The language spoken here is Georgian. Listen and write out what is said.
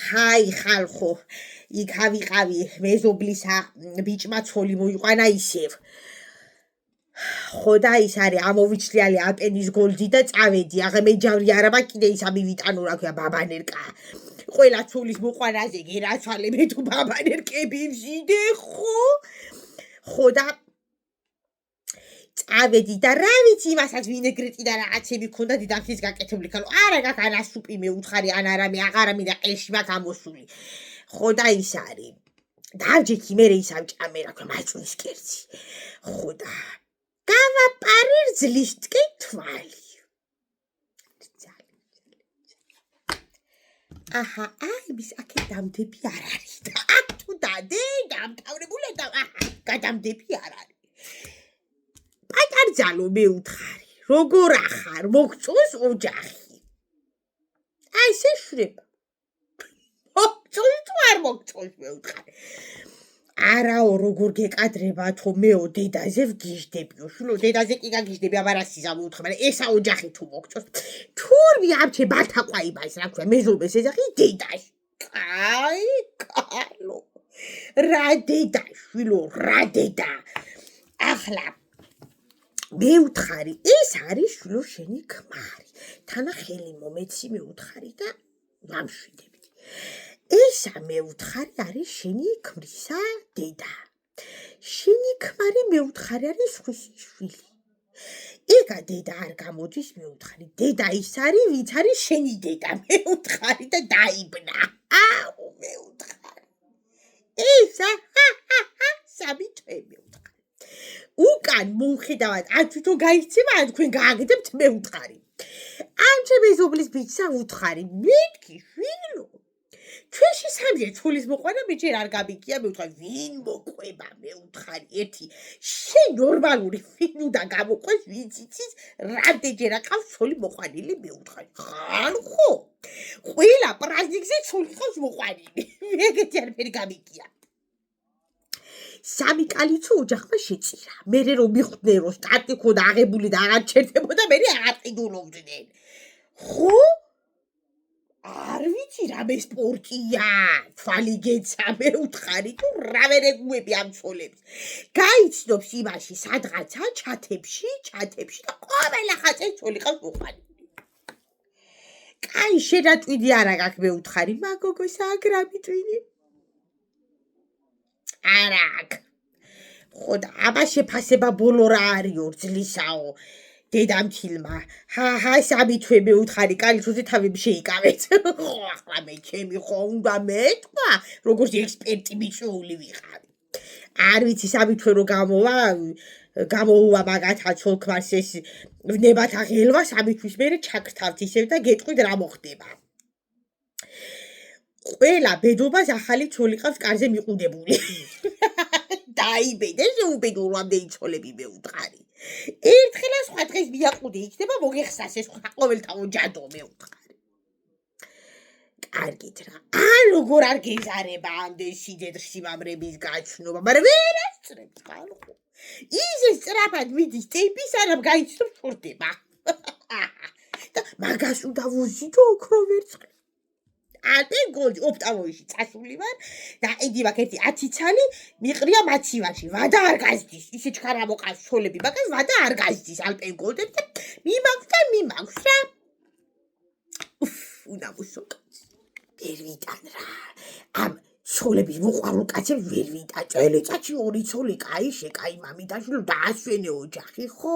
ჰაი ხალხო, იქ ავიყავი მეზობლისა ბიჭმა ცოლი მოიყვანა ისევ. ხო და ის არის ამოვიჩლიალი აპენის გოლჯი და წავედი, აღემეჯავრი არაბა კიდე ის ამივიტანო რა ქვია ბაბანერკა. ყველა ცოლის მოყვანაზე გერაცვალე მე თუ ბაბანერკები ვჟიდე ხო და წავედი და რა ვიცი იმასაც ვინეგრეტი და რაღაცები ქონდა დიდამხის გაკეთებული ქალო. არა გაკანა სუპი მეუთხარი ან არამე აღარა მინდა ყელში მაქვს ამოსული. ხო და ის არის. დავჯექი მე ის ამჭამე რა ქვია მაწვნის კერძი. ხო და გავაპარე რძლის ტკი თვალი. აჰა, აი მის აქე დამდები არ არის და აქ თუ დადე დამთავრებული და აჰა, გადამდები არ არის. პატარძალო მეუთხარი, როგორ ახარ, მოგწონს ოჯახი. აი შეშრება. მოგწონს თუ არ მოგწონს მეუთხარი. არაო როგორ გეკადრება თო მეო დედაზე ვგიჟდებიო. შულო დედაზე კი გაგიჟდები აბარასიზა მეუთხარ, მაგრამ ესა ოჯახი თუ მოგწონს. თურმე ამჩე ბათაყვაიბას რა ქვია მეზობეს ეძახი დედაში. კაი, კალო. რა დედა, შვილო, რა დედა. ახლა მეუთხარი, ეს არის შვილო შენი ქმარი. თანა ხელი მომეცი მეუთხარი და ვამშვიდები. ესა მეუთხარი არის შენი ქმრისა დედა. შენი ქმარი მეუთხარი არის სხვისი შვილი. ეგა დედა არ გამოდის მეუთხარი. დედა ის არის, ვინც არის შენი დედა მეუთხარი და დაიბნა. აუ მეუთხარი. ესა სამი თვე მეუთხარი. უკან მოუხედავად ან თვითონ გაიქცევა ან თქვენ გააგდებთ მეუთხარი. ამ ჩემეზობლის ბიჭსა უთხარი მეთქი შვილო. ჩვენში სამჯერ ცოლის მოყვანა მე ჯერ არ გამიგია მეუთხარი ვინ მოყვება მეუთხარი ერთი შენ ნორმალური ვინ უნდა გამოყვეს ვინც იცის რამდენჯერ აყავს ცოლი მოყვანილი მეუთხარი ხალხო ყველა პრაზნიკზე ცოლი ყავს მოყვანილი ეგეთი არაფერი გამიგია სამი კალიცო ოჯახმა შეწირა მერე რომ მიხვდნენ რომ სტატი ქონდა აღებული და აღარ ჩერდებოდა მერე აღაყიდულობდნენ ხო არ ვიცი რამე სპორტია, თვალი გეცა მეუთხარი თუ რამე რეგუები ამ ცოლებს. გაიცნობს იმაში სადღაცა ჩათებში და ყველა ხაწე ცოლი ყავს მოყვანილი. კაი შედატვიდი არა გაქვს მეუთხარი, მაგოგოს აქ რა მიტვინი? არა აქ. ხო და აბა შეფასება ბოლო რა არისო ძლისაო. დედამთილმა, ჰა სამი თვე მეუთხარი კალიცოზე თავები შეიკავეთ. ხო, ახლა მე ჩემი ხო უნდა მეთქვა, როგორც ექსპერტი მიჭრული ვიყავი. არ ვიცი სამი თვე რო გამოუვა მაგათა ცოლ-ქმარს ეს ვნებათა ღელვა სამი თვის მერე ჩაგრთავთ ისევ და გეტყვით რა მოხდება. ყველა ბედობას ახალი ცოლი ყავს კარზე მიყუდებული. დაიბედეს უბედურამდე იცოლები მეუთხარი. ერთხელა სხვა დღეს მიაყუდე იქნება მოგეხსას ეს ყოველთაო ჯადო მეუთხარი. კარგით რა. ან როგორ არ გეზარება ამდენ სიდიდ სიმამრების გაჩნობა, მაგრამ ვერ ასწრებს ხალხო. ისე სწრაფად მიდის ტემპის არამ გაიცნო ფურდება. და მაგას უნდა ვუზიდო ოქრო ვერცხლი. ატენ გოლჯი ოპტავოში წასული ვარ და ედი მაგ ერთი 10 ცალი მიყრია მაცივაში ვადა არ გაზდის ისე ჩქარა მოყავს ცოლები მაგას ვადა არ გაზდის ალპენ გოლდებს და მიმაქვს რა უნდა მოსოკაც ვერ ვიტან რა ამ ცოლების მოყვარულ კაცებს ვერ ვიტან წელიწადში 2 ცოლი კაი შეკაი მამიდაში რომ დაასვენე ოჯახი ხო